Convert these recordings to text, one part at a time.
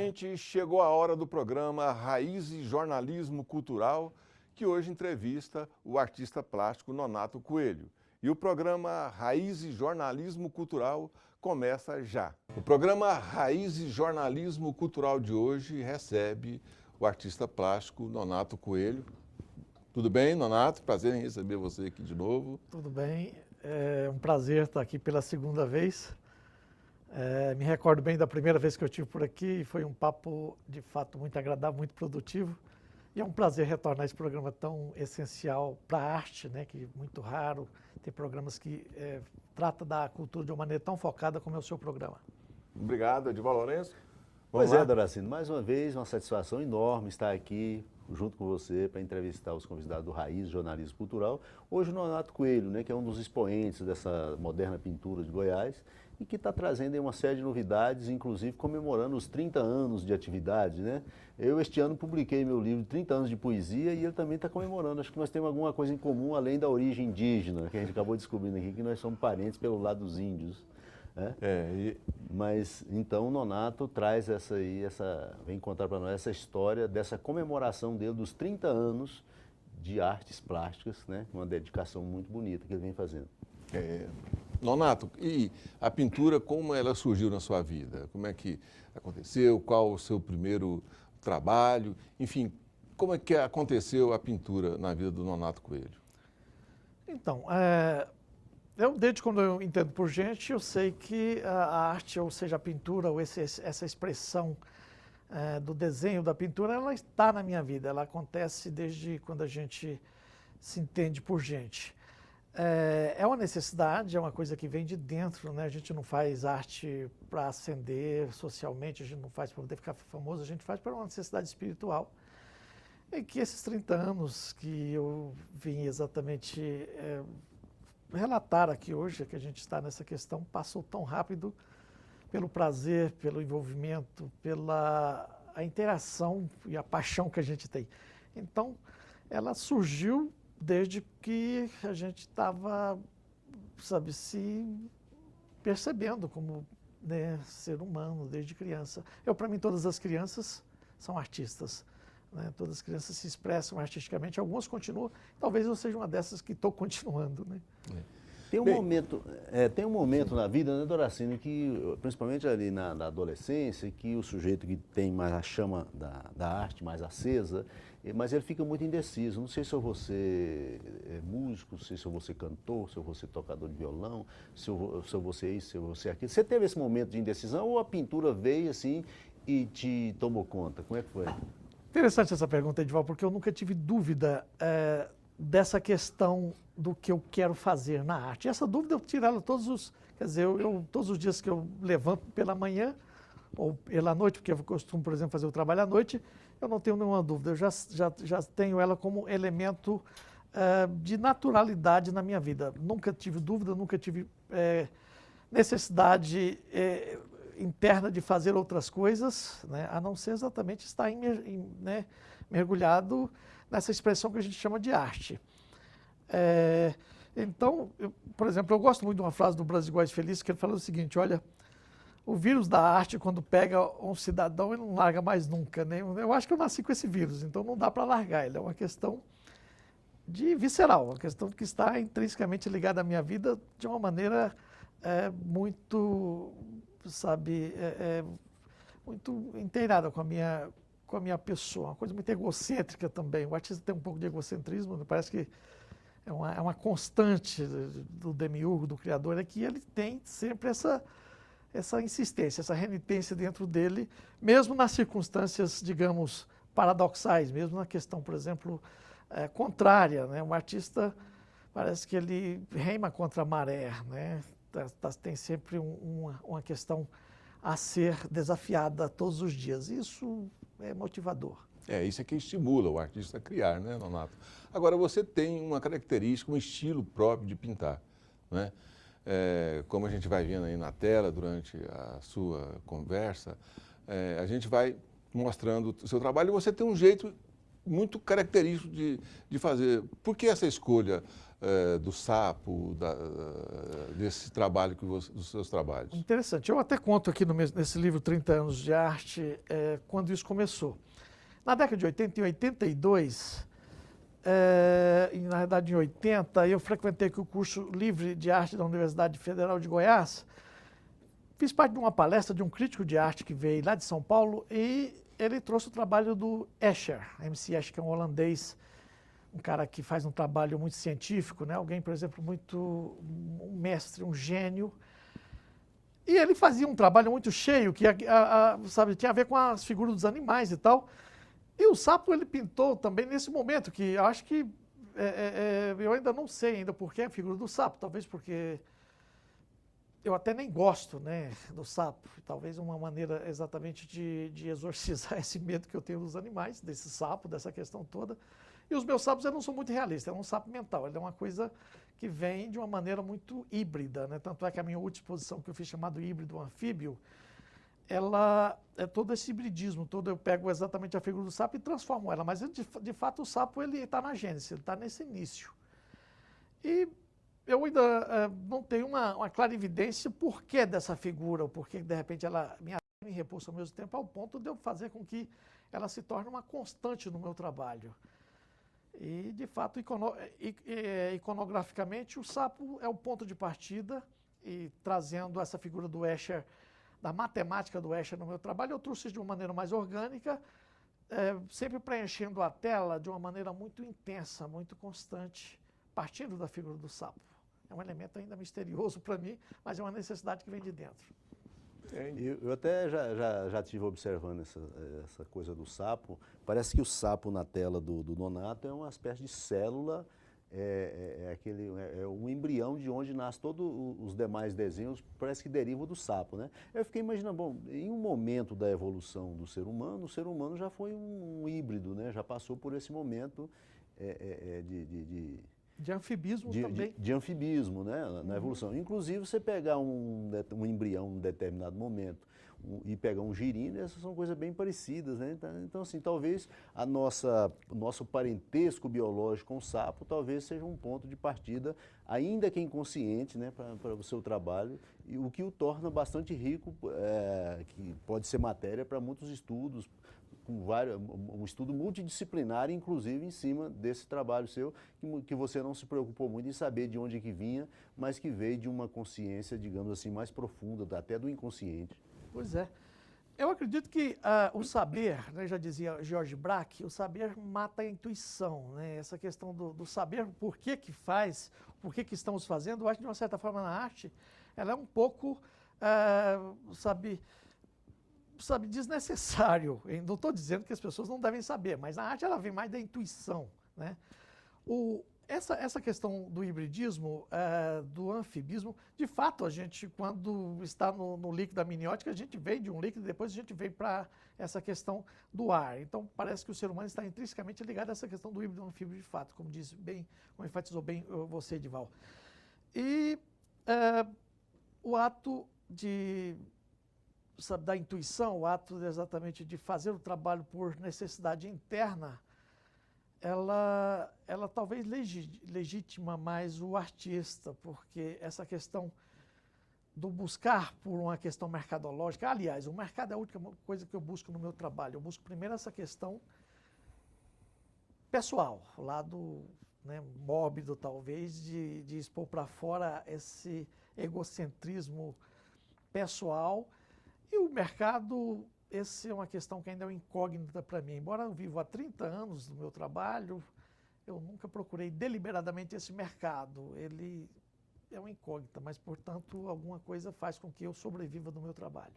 gente, chegou a hora do programa Raízes Jornalismo Cultural, que hoje entrevista o artista plástico Nonato Coelho. E o programa Raízes Jornalismo Cultural começa já. O programa Raízes Jornalismo Cultural de hoje recebe o artista plástico Nonato Coelho. Tudo bem, Nonato? Prazer em receber você aqui de novo. Tudo bem, é um prazer estar aqui pela segunda vez. Me recordo bem da primeira vez que eu estive por aqui e foi um papo de fato muito agradável, muito produtivo. E é um prazer retornar a esse programa tão essencial para a arte, né, que é muito raro ter programas que tratam da cultura de uma maneira tão focada como é o seu programa. Obrigado, Edival Lourenço. Pois é, Doracino, mais uma vez uma satisfação enorme estar aqui junto com você para entrevistar os convidados do Raiz Jornalismo Cultural. Hoje o Nonato Coelho, né, que é um dos expoentes dessa moderna pintura de Goiás e que está trazendo aí uma série de novidades, inclusive comemorando os 30 anos de atividade, né? Eu este ano publiquei meu livro 30 anos de poesia e ele também está comemorando. Acho que nós temos alguma coisa em comum além da origem indígena, que a gente acabou descobrindo aqui, que nós somos parentes pelo lado dos índios. Mas então o Nonato traz vem contar para nós essa história dessa comemoração dele dos 30 anos de artes plásticas, né? Uma dedicação muito bonita que ele vem fazendo. Nonato, e a pintura, como ela surgiu na sua vida? Como é que aconteceu? Qual o seu primeiro trabalho? Enfim, como é que aconteceu a pintura na vida do Nonato Coelho? Então, desde quando eu entendo por gente, eu sei que a arte, ou seja, a pintura, ou essa expressão do desenho, da pintura, ela está na minha vida. Ela acontece desde quando a gente se entende por gente. É uma necessidade, é uma coisa que vem de dentro, né? A gente não faz arte para ascender socialmente, a gente não faz para poder ficar famoso, a gente faz para uma necessidade espiritual. E que esses 30 anos que eu vim exatamente relatar aqui hoje, que a gente está nessa questão, passou tão rápido pelo prazer, pelo envolvimento, pela a interação e a paixão que a gente tem. Então, ela surgiu desde que a gente estava, sabe, se percebendo como, né, ser humano, desde criança. Para mim, todas as crianças são artistas, né? Todas as crianças se expressam artisticamente, algumas continuam, talvez eu seja uma dessas que estou continuando, né? Tem um momento na vida, né, Doracino, que, principalmente ali na adolescência, que o sujeito que tem mais a chama da arte mais acesa, mas ele fica muito indeciso. Não sei se eu vou ser músico, se eu vou ser cantor, se eu vou ser tocador de violão, se eu vou ser isso, se eu vou ser aquilo. Você teve esse momento de indecisão ou a pintura veio assim e te tomou conta? Como é que foi? Interessante essa pergunta, Edival, porque eu nunca tive dúvida dessa questão do que eu quero fazer na arte. E essa dúvida eu tiro ela todos os dias que eu levanto pela manhã ou pela noite, porque eu costumo, por exemplo, fazer o trabalho à noite, eu não tenho nenhuma dúvida, eu já tenho ela como elemento de naturalidade na minha vida. Nunca tive dúvida, nunca tive necessidade interna de fazer outras coisas, né, a não ser exatamente estar né, mergulhado nessa expressão que a gente chama de arte. Então, por exemplo, eu gosto muito de uma frase do Brasil Iguais Felizes, que ele fala o seguinte: olha, o vírus da arte, quando pega um cidadão, ele não larga mais nunca, né? Eu acho que eu nasci com esse vírus, então não dá para largar. Ele é uma questão visceral, uma questão que está intrinsecamente ligada à minha vida de uma maneira muito, sabe, muito inteirada com a minha pessoa, uma coisa muito egocêntrica também. O artista tem um pouco de egocentrismo, me parece que é uma constante do demiurgo, do criador, é que ele tem sempre essa insistência, essa renitência dentro dele, mesmo nas circunstâncias, digamos, paradoxais, mesmo na questão, por exemplo, contrária, né? Um artista parece que ele reima contra a maré, né? Tem sempre uma questão a ser desafiada todos os dias. Isso é motivador. Isso é que estimula o artista a criar, né, Nonato? Agora, você tem uma característica, um estilo próprio de pintar, né? Como a gente vai vendo aí na tela durante a sua conversa, a gente vai mostrando o seu trabalho e você tem um jeito muito característico de fazer. Por que essa escolha do sapo, desse trabalho, dos seus trabalhos? Interessante. Eu até conto aqui nesse livro 30 anos de arte, quando isso começou. Na década de 80 e 82, na verdade em 80, eu frequentei aqui o curso livre de arte da Universidade Federal de Goiás. Fiz parte de uma palestra de um crítico de arte que veio lá de São Paulo e ele trouxe o trabalho do Escher, MC Escher, que é um holandês, um cara que faz um trabalho muito científico, né? Alguém, por exemplo, um mestre, um gênio. E ele fazia um trabalho muito cheio, que sabe, tinha a ver com as figuras dos animais e tal. E o sapo ele pintou também nesse momento, que eu acho que eu ainda não sei ainda por que a figura do sapo, talvez porque eu até nem gosto, né, do sapo. Talvez uma maneira exatamente de exorcizar esse medo que eu tenho dos animais, desse sapo, dessa questão toda. E os meus sapos não são muito realistas, é um sapo mental, ele é uma coisa que vem de uma maneira muito híbrida, né? Tanto é que a minha última exposição que eu fiz chamado híbrido anfíbio, ela é todo esse hibridismo, todo eu pego exatamente a figura do sapo e transformo ela, mas de fato o sapo ele está na gênese, ele está nesse início. E eu ainda não tenho uma clarividência por que dessa figura, ou por que de repente ela me repulsa ao mesmo tempo, ao ponto de eu fazer com que ela se torne uma constante no meu trabalho. E, de fato, iconograficamente, o sapo é o ponto de partida, e trazendo essa figura do Escher, da matemática do Escher no meu trabalho, eu trouxe isso de uma maneira mais orgânica, sempre preenchendo a tela de uma maneira muito intensa, muito constante, partindo da figura do sapo. É um elemento ainda misterioso para mim, mas é uma necessidade que vem de dentro. Eu até já estive observando essa coisa do sapo. Parece que o sapo na tela do Nonato é uma espécie de célula, é um embrião de onde nasce todos os demais desenhos, parece que derivam do sapo, né? Eu fiquei imaginando, bom, em um momento da evolução do ser humano, o ser humano já foi um híbrido, né? Já passou por esse momento de anfibismo também. De anfibismo, né, na evolução. Inclusive, você pegar um embrião em um determinado momento e pegar um girino, essas são coisas bem parecidas, né? Então, assim, talvez o nosso parentesco biológico com o sapo talvez seja um ponto de partida, ainda que inconsciente, né, para o seu trabalho, e o que o torna bastante rico, que pode ser matéria para muitos estudos, um estudo multidisciplinar, inclusive, em cima desse trabalho seu, que você não se preocupou muito em saber de onde que vinha, mas que veio de uma consciência, digamos assim, mais profunda, até do inconsciente. Pois é. Eu acredito que o saber, né, já dizia George Braque, o saber mata a intuição, né? Essa questão do saber por que faz, por que estamos fazendo, eu acho que de uma certa forma na arte, ela é um pouco, sabe, desnecessário. Eu não estou dizendo que as pessoas não devem saber, mas na arte ela vem mais da intuição, né? Essa questão do hibridismo, do anfibismo, de fato, a gente, quando está no líquido amniótico, a gente veio de um líquido e depois a gente veio para essa questão do ar. Então, parece que o ser humano está intrinsecamente ligado a essa questão do híbrido anfíbio de fato, como enfatizou bem você, Edival. E o ato da intuição, o ato exatamente de fazer o trabalho por necessidade interna, ela talvez legitima mais o artista, porque essa questão do buscar por uma questão mercadológica, aliás, o mercado é a única coisa que eu busco no meu trabalho. Eu busco primeiro essa questão pessoal, o lado, né, mórbido talvez, de expor para fora esse egocentrismo pessoal. E o mercado, essa é uma questão que ainda é uma incógnita para mim. Embora eu vivo há 30 anos do meu trabalho, eu nunca procurei deliberadamente esse mercado. Ele é uma incógnita, mas, portanto, alguma coisa faz com que eu sobreviva do meu trabalho.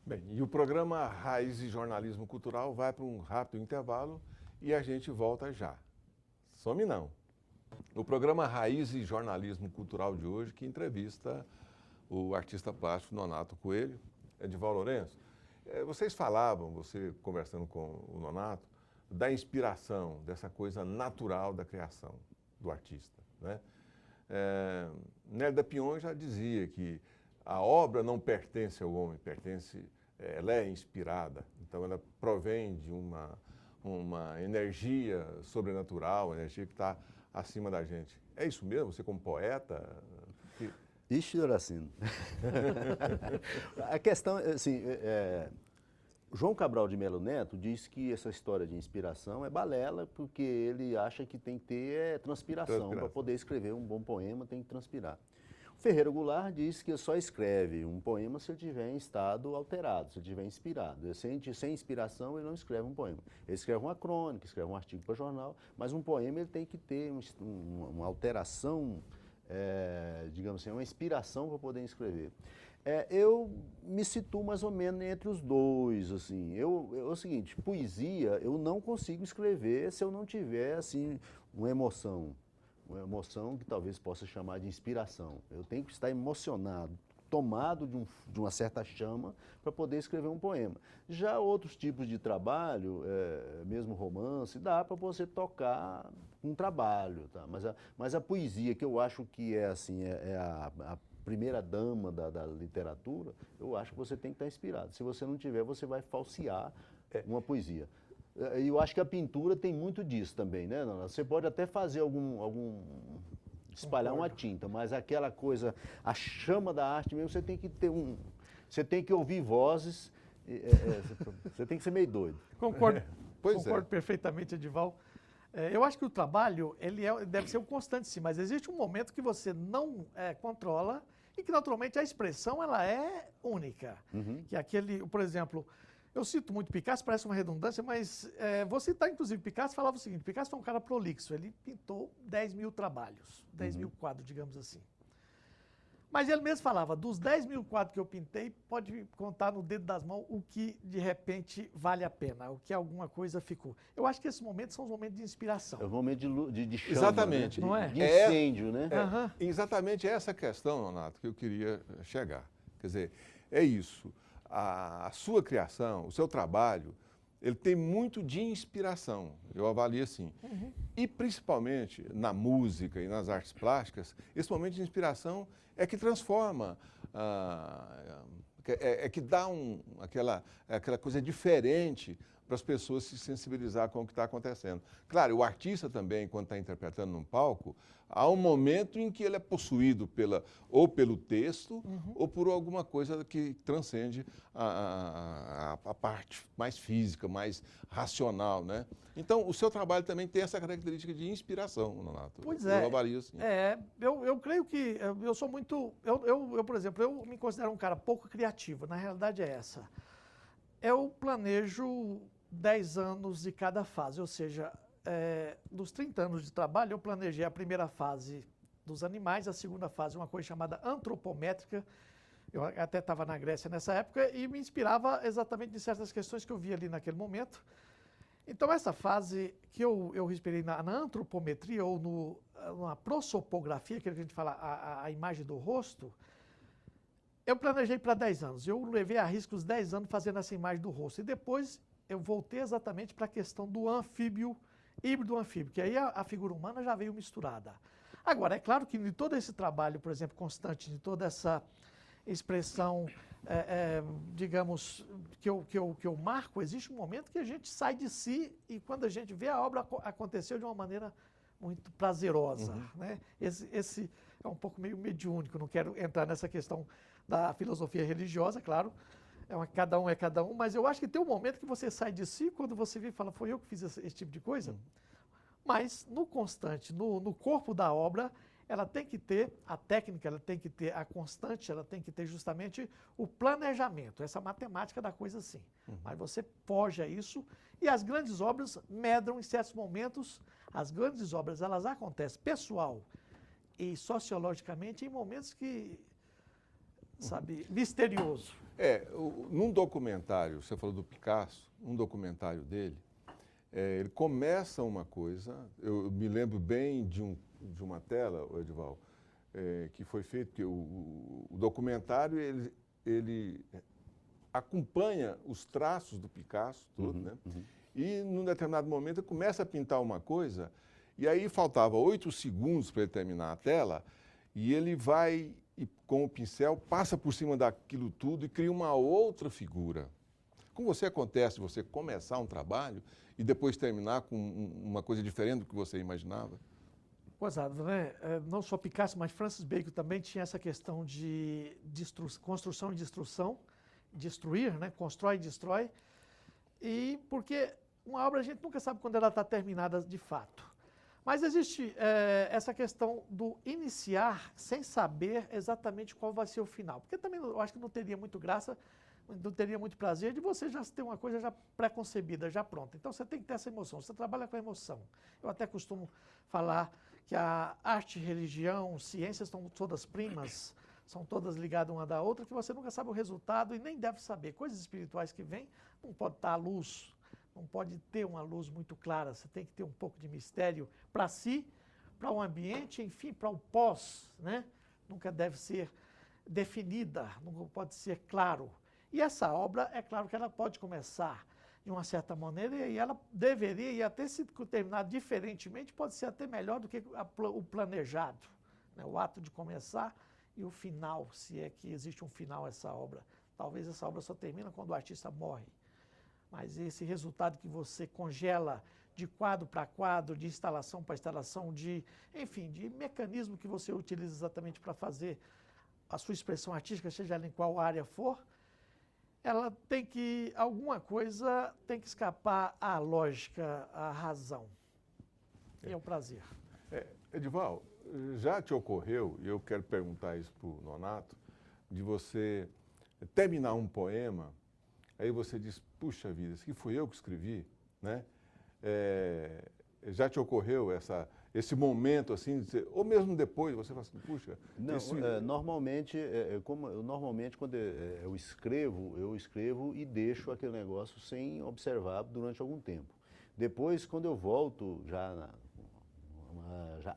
Bem, e o programa Raiz e Jornalismo Cultural vai para um rápido intervalo e a gente volta já. Some não. O programa Raiz e Jornalismo Cultural de hoje, que entrevista o artista plástico Nonato Coelho, Edival Lourenço. Vocês falavam, você conversando com o Nonato, da inspiração, dessa coisa natural da criação do artista, né? Nélida Pion já dizia que a obra não pertence ao homem, ela é inspirada, então ela provém de uma energia sobrenatural, energia que está acima da gente. É isso mesmo? Você como poeta? Ixi, Doracino. A questão, assim, João Cabral de Melo Neto diz que essa história de inspiração é balela, porque ele acha que tem que ter transpiração. Para poder escrever um bom poema, tem que transpirar. O Ferreira Goulart diz que só escreve um poema se ele estiver em estado alterado, se ele estiver inspirado. Sem inspiração, ele não escreve um poema. Ele escreve uma crônica, escreve um artigo para jornal, mas um poema ele tem que ter uma alteração, digamos assim, uma inspiração para poder escrever. Eu me situo mais ou menos entre os dois, assim. É o seguinte, poesia eu não consigo escrever se eu não tiver, assim, uma emoção que talvez possa chamar de inspiração. Eu tenho que estar emocionado, tomado de uma certa chama para poder escrever um poema. Já outros tipos de trabalho, mesmo romance, dá para você tocar um trabalho, tá? Mas a poesia, que eu acho que é assim, a primeira dama da literatura, eu acho que você tem que estar inspirado. Se você não tiver, você vai falsear uma poesia. E eu acho que a pintura tem muito disso também, né, Nona? Você pode até fazer espalhar uma tinta, mas aquela coisa, a chama da arte mesmo, você tem que ter você tem que ouvir vozes, você tem que ser meio doido. Concordo, concordo perfeitamente, Edival. Eu acho que o trabalho, ele deve ser um constante, sim, mas existe um momento que você não controla e que, naturalmente, a expressão, ela é única. Uhum. Que aquele, por exemplo, eu cito muito Picasso, parece uma redundância, mas vou citar, inclusive, Picasso, falava o seguinte, Picasso foi um cara prolixo, ele pintou 10 mil trabalhos, 10 mil quadros, digamos assim. Mas ele mesmo falava, dos 10 mil quadros que eu pintei, pode contar no dedo das mãos o que, de repente, vale a pena, o que alguma coisa ficou. Eu acho que esses momentos são os momentos de inspiração. É o momento de chama, exatamente. Né? Não é? De incêndio, né? Exatamente essa questão, Nonato, que eu queria chegar. Quer dizer, é isso. A sua criação, o seu trabalho, ele tem muito de inspiração, eu avalio assim. Uhum. E principalmente na música e nas artes plásticas, esse momento de inspiração é que transforma, que dá aquela coisa diferente para as pessoas se sensibilizar com o que está acontecendo. Claro, o artista também, quando está interpretando num palco, há um momento em que ele é possuído ou pelo texto ou por alguma coisa que transcende a parte mais física, mais racional, né? Então, o seu trabalho também tem essa característica de inspiração, Nonato. Pois é. Eu avalio assim. Eu creio que eu sou muito... Eu, por exemplo, eu me considero um cara pouco criativo. Na realidade é essa. Eu planejo 10 anos de cada fase, ou seja, dos 30 anos de trabalho, eu planejei a primeira fase dos animais, a segunda fase, uma coisa chamada antropométrica. Eu até estava na Grécia nessa época e me inspirava exatamente em certas questões que eu via ali naquele momento. Então, essa fase que eu respirei na antropometria ou na prosopografia, que a gente fala a imagem do rosto, eu planejei para 10 anos. Eu levei a risco os 10 anos fazendo essa imagem do rosto. E depois eu voltei exatamente para a questão do anfíbio, híbrido anfíbio, que aí a figura humana já veio misturada. Agora, é claro que de todo esse trabalho, por exemplo, constante, de toda essa expressão, digamos, que eu marco, existe um momento que a gente sai de si e quando a gente vê a obra aconteceu de uma maneira muito prazerosa. Né? Esse é um pouco meio mediúnico, não quero entrar nessa questão da filosofia religiosa, claro, cada um é cada um, mas eu acho que tem um momento que você sai de si quando você vê e fala, foi eu que fiz esse tipo de coisa, mas no constante, no corpo da obra, ela tem que ter a técnica, ela tem que ter a constante, ela tem que ter justamente o planejamento, essa matemática da coisa assim. Mas você forja isso e as grandes obras medram em certos momentos, as grandes obras elas acontecem pessoal e sociologicamente em momentos que, sabe, misterioso. Num documentário, você falou do Picasso, um documentário dele, ele começa uma coisa, eu me lembro bem de uma tela, Edival, que foi feito, que o documentário, ele acompanha os traços do Picasso, tudo, né? E num determinado momento ele começa a pintar uma coisa, e aí faltava 8 segundos para ele terminar a tela, e ele vai, e com o pincel, passa por cima daquilo tudo e cria uma outra figura. Com você acontece você começar um trabalho e depois terminar com uma coisa diferente do que você imaginava? Gozado, né? Não só Picasso, mas Francis Bacon também tinha essa questão de construção e destruição, destruir, né? Constrói e destrói. E porque uma obra a gente nunca sabe quando ela está terminada de fato. Mas existe essa questão do iniciar sem saber exatamente qual vai ser o final. Porque também eu acho que não teria muito graça, não teria muito prazer de você já ter uma coisa já pré-concebida, já pronta. Então você tem que ter essa emoção, você trabalha com a emoção. Eu até costumo falar que a arte, religião, ciências estão todas primas, são todas ligadas uma da outra, que você nunca sabe o resultado e nem deve saber. Coisas espirituais que vêm, não pode estar à luz, não pode ter uma luz muito clara, você tem que ter um pouco de mistério para si, para o ambiente, enfim, para o pós, né? Nunca deve ser definida, não pode ser claro. E essa obra, é claro que ela pode começar de uma certa maneira e ela deveria, e até se terminar diferentemente, pode ser até melhor do que o planejado, né? O ato de começar e o final, se é que existe um final essa obra. Talvez essa obra só termina quando o artista morre. Mas esse resultado que você congela de quadro para quadro, de instalação para instalação, enfim, de mecanismo que você utiliza exatamente para fazer a sua expressão artística, seja ela em qual área for, ela tem que, alguma coisa tem que escapar à lógica, à razão. É um prazer. Edival, já te ocorreu, e eu quero perguntar isso para o Nonato, de você terminar um poema, aí você diz, puxa vida, isso aqui fui eu que escrevi, né? Já te ocorreu esse momento assim, de dizer, ou mesmo depois, você fala assim, puxa... Não, normalmente quando eu escrevo e deixo aquele negócio sem observar durante algum tempo. Depois, quando eu volto já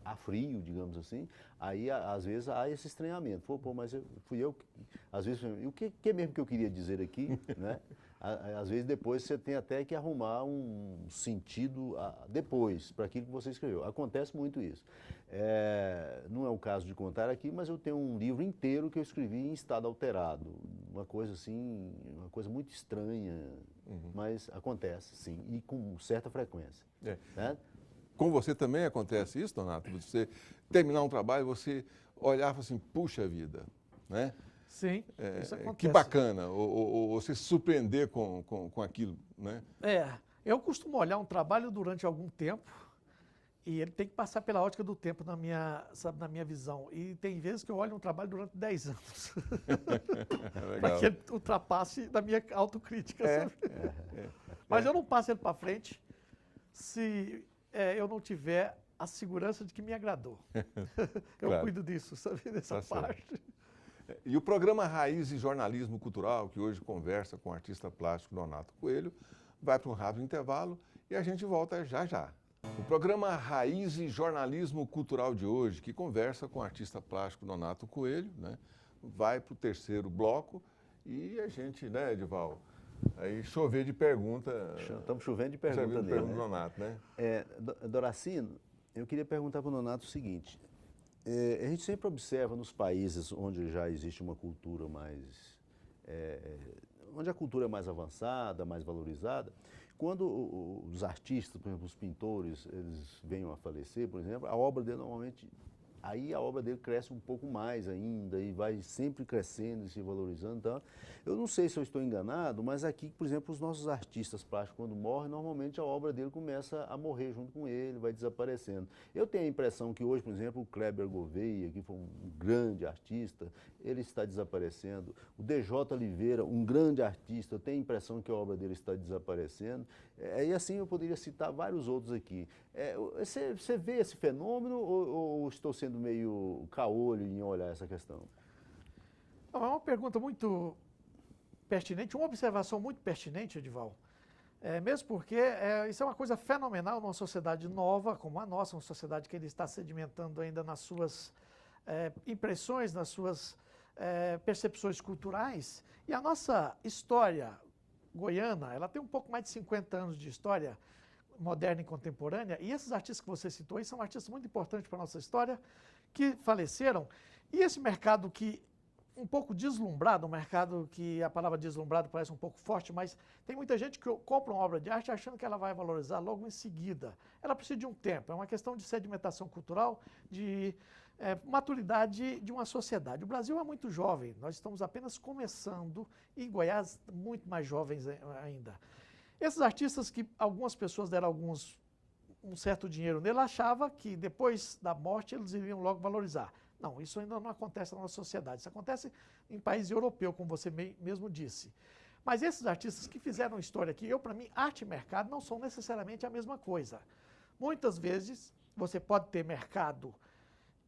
a frio, digamos assim, aí às vezes há esse estranhamento. Pô, mas fui eu que... Às vezes, o que é mesmo que eu queria dizer aqui, né? Às vezes depois você tem até que arrumar um sentido depois para aquilo que você escreveu. Acontece muito isso. Não é o caso de contar aqui, mas eu tenho um livro inteiro que eu escrevi em estado alterado. Uma coisa assim, uma coisa muito estranha, mas acontece, sim, e com certa frequência. Né? Com você também acontece isso, Nonato? Você terminar um trabalho, você olhar e falar assim, puxa vida, né? Sim, isso acontece. Que bacana, ou você se surpreender com aquilo, né? Eu costumo olhar um trabalho durante algum tempo e ele tem que passar pela ótica do tempo na minha visão. E tem vezes que eu olho um trabalho durante 10 anos para que ele ultrapasse na minha autocrítica. Mas eu não passo ele para frente se eu não tiver a segurança de que me agradou. Eu cuido disso, sabe, dessa parte. E o programa Raiz e Jornalismo Cultural, que hoje conversa com o artista plástico Nonato Coelho, vai para um rápido intervalo e a gente volta já já. O programa Raiz e Jornalismo Cultural de hoje, que conversa com o artista plástico Nonato Coelho, né, vai para o terceiro bloco e a gente, né, Edival, aí chover de pergunta. Estamos chovendo de pergunta dele, do Nonato, né? Doracino, eu queria perguntar para o Nonato o seguinte. A gente sempre observa nos países onde já existe uma cultura mais... onde a cultura é mais avançada, mais valorizada, quando os artistas, por exemplo, os pintores, eles venham a falecer, por exemplo, a obra dele normalmente... Aí a obra dele cresce um pouco mais ainda e vai sempre crescendo e se valorizando. Então, eu não sei se eu estou enganado, mas aqui, por exemplo, os nossos artistas plásticos, quando morrem, normalmente a obra dele começa a morrer junto com ele, vai desaparecendo. Eu tenho a impressão que hoje, por exemplo, o Kleber Gouveia, que foi um grande artista, ele está desaparecendo. O DJ Oliveira, um grande artista, eu tenho a impressão que a obra dele está desaparecendo. E assim eu poderia citar vários outros aqui. Você vê esse fenômeno ou estou sendo meio caolho em olhar essa questão? Não, é uma pergunta muito pertinente, uma observação muito pertinente, Edival. Mesmo porque isso é uma coisa fenomenal numa sociedade nova como a nossa, uma sociedade que ele está sedimentando ainda nas suas impressões, nas suas percepções culturais. E a nossa história goiana, ela tem um pouco mais de 50 anos de história moderna e contemporânea, e esses artistas que você citou aí são artistas muito importantes para a nossa história, que faleceram, e esse mercado que um pouco deslumbrado, um mercado que a palavra deslumbrado parece um pouco forte, mas tem muita gente que compra uma obra de arte achando que ela vai valorizar logo em seguida. Ela precisa de um tempo, é uma questão de sedimentação cultural, de maturidade de uma sociedade. O Brasil é muito jovem, nós estamos apenas começando, e em Goiás muito mais jovens ainda. Esses artistas que algumas pessoas deram um certo dinheiro nele, achava que depois da morte eles iriam logo valorizar. Não, isso ainda não acontece na nossa sociedade. Isso acontece em países europeus, como você mesmo disse. Mas esses artistas que fizeram história aqui, para mim, arte e mercado não são necessariamente a mesma coisa. Muitas vezes você pode ter mercado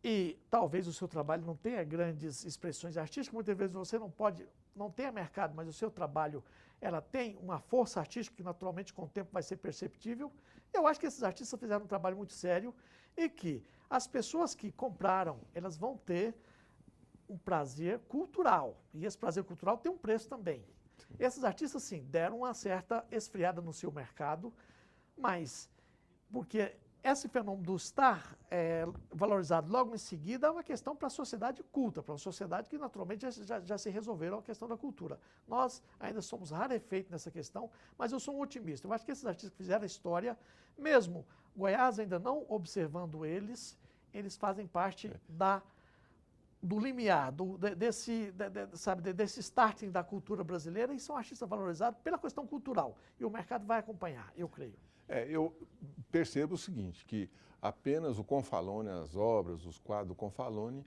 e talvez o seu trabalho não tenha grandes expressões artísticas. Muitas vezes você não tenha mercado, mas o seu trabalho ela tem uma força artística que naturalmente com o tempo vai ser perceptível. Eu acho que esses artistas fizeram um trabalho muito sério e que as pessoas que compraram, elas vão ter um prazer cultural. E esse prazer cultural tem um preço também. Esses artistas, sim, deram uma certa esfriada no seu mercado, mas porque esse fenômeno do estar valorizado logo em seguida é uma questão para a sociedade culta, para uma sociedade que naturalmente já se resolveram a questão da cultura. Nós ainda somos rarefeitos nessa questão, mas eu sou um otimista. Eu acho que esses artistas que fizeram a história, mesmo Goiás ainda não observando eles fazem parte do limiar, desse starting da cultura brasileira e são artistas valorizados pela questão cultural. E o mercado vai acompanhar, eu creio. Eu percebo o seguinte, que apenas o Confalone, as obras, os quadros do Confalone,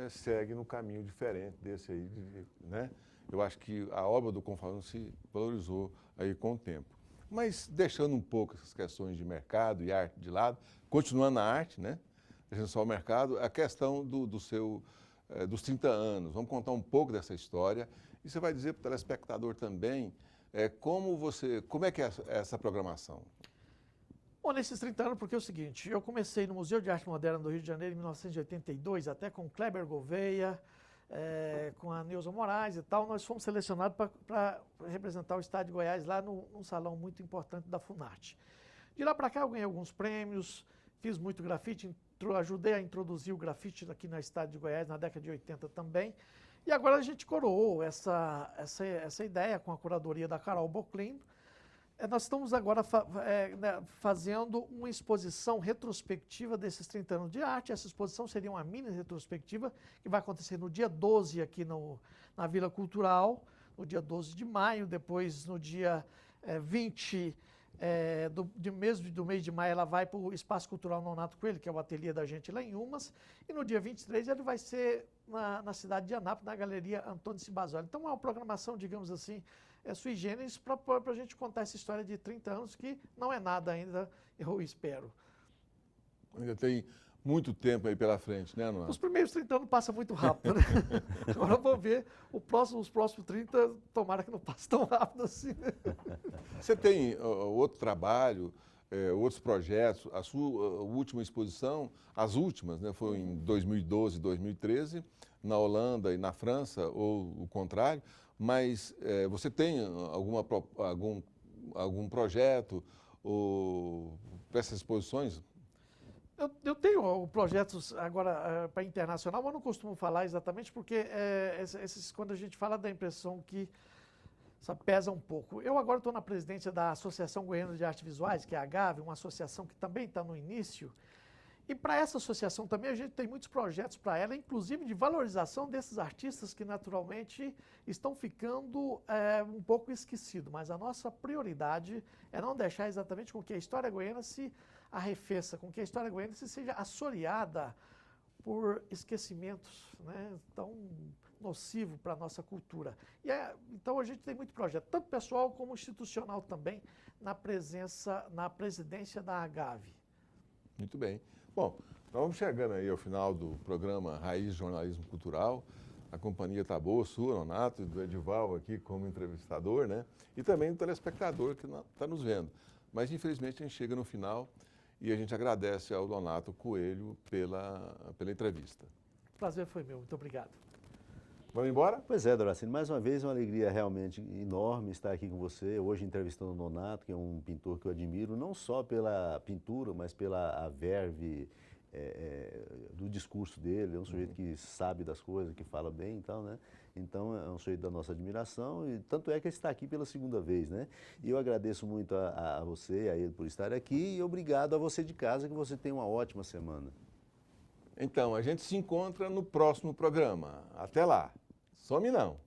seguem no caminho diferente desse aí, né? Eu acho que a obra do Confalone se valorizou aí com o tempo. Mas deixando um pouco essas questões de mercado e arte de lado, continuando na arte, né? Deixando só o mercado, a questão dos 30 anos. Vamos contar um pouco dessa história e você vai dizer para o telespectador também como é que é essa programação. Bom, nesses 30 anos, porque é o seguinte, eu comecei no Museu de Arte Moderna do Rio de Janeiro em 1982, até com Kleber Gouveia, com a Neuza Moraes e tal, nós fomos selecionados para representar o estado de Goiás lá num salão muito importante da Funarte. De lá para cá eu ganhei alguns prêmios, fiz muito grafite, ajudei a introduzir o grafite aqui na estado de Goiás na década de 80 também. E agora a gente coroou essa ideia com a curadoria da Carol Boclin. Nós estamos agora fazendo uma exposição retrospectiva desses 30 anos de arte. Essa exposição seria uma mini retrospectiva que vai acontecer no dia 12 aqui na Vila Cultural, no dia 12 de maio, depois no dia 20 do mês de maio ela vai para o Espaço Cultural Nonato Coelho, que é o ateliê da gente lá em Umas, e no dia 23 ele vai ser na cidade de Anápolis, na Galeria Antônio Cibazoli. Então é uma programação, digamos assim, sui generis para a gente contar essa história de 30 anos, que não é nada ainda, eu espero. Ainda tem muito tempo aí pela frente, né, Nonato? Os primeiros 30 anos passam muito rápido, né? Agora vamos ver os próximos 30, tomara que não passe tão rápido assim. Você tem outro trabalho, outros projetos, a sua última exposição, as últimas, né, foi em 2012, 2013, na Holanda e na França, ou o contrário, mas você tem algum projeto para essas exposições? Eu tenho projetos agora para internacional, mas não costumo falar exatamente porque quando a gente fala da impressão que pesa um pouco. Eu agora estou na presidência da Associação Goiana de Artes Visuais, que é a AGAV, uma associação que também está no início. E para essa associação também a gente tem muitos projetos para ela, inclusive de valorização desses artistas que naturalmente estão ficando um pouco esquecidos. Mas a nossa prioridade é não deixar exatamente com que a história goiana se arrefeça, com que a história goiana seja assoreada por esquecimentos, né, tão nocivo para a nossa cultura. Então a gente tem muito projeto, tanto pessoal como institucional também, na presidência da AGAV. Muito bem. Bom, nós vamos chegando aí ao final do programa Raiz Jornalismo Cultural. A companhia está boa, sua, Nonato, do Edival aqui como entrevistador, né? E também do telespectador que está nos vendo. Mas, infelizmente, a gente chega no final e a gente agradece ao Nonato Coelho pela entrevista. O prazer foi meu, muito obrigado. Vamos embora? Pois é, Doracino, mais uma vez uma alegria realmente enorme estar aqui com você, hoje entrevistando o Nonato, que é um pintor que eu admiro, não só pela pintura, mas pela verve do discurso dele, é um sujeito que sabe das coisas, que fala bem e tal, né? Então é um sujeito da nossa admiração e tanto é que ele está aqui pela segunda vez, né? E eu agradeço muito a você e a ele por estar aqui e obrigado a você de casa, que você tenha uma ótima semana. Então, a gente se encontra no próximo programa. Até lá. Some não.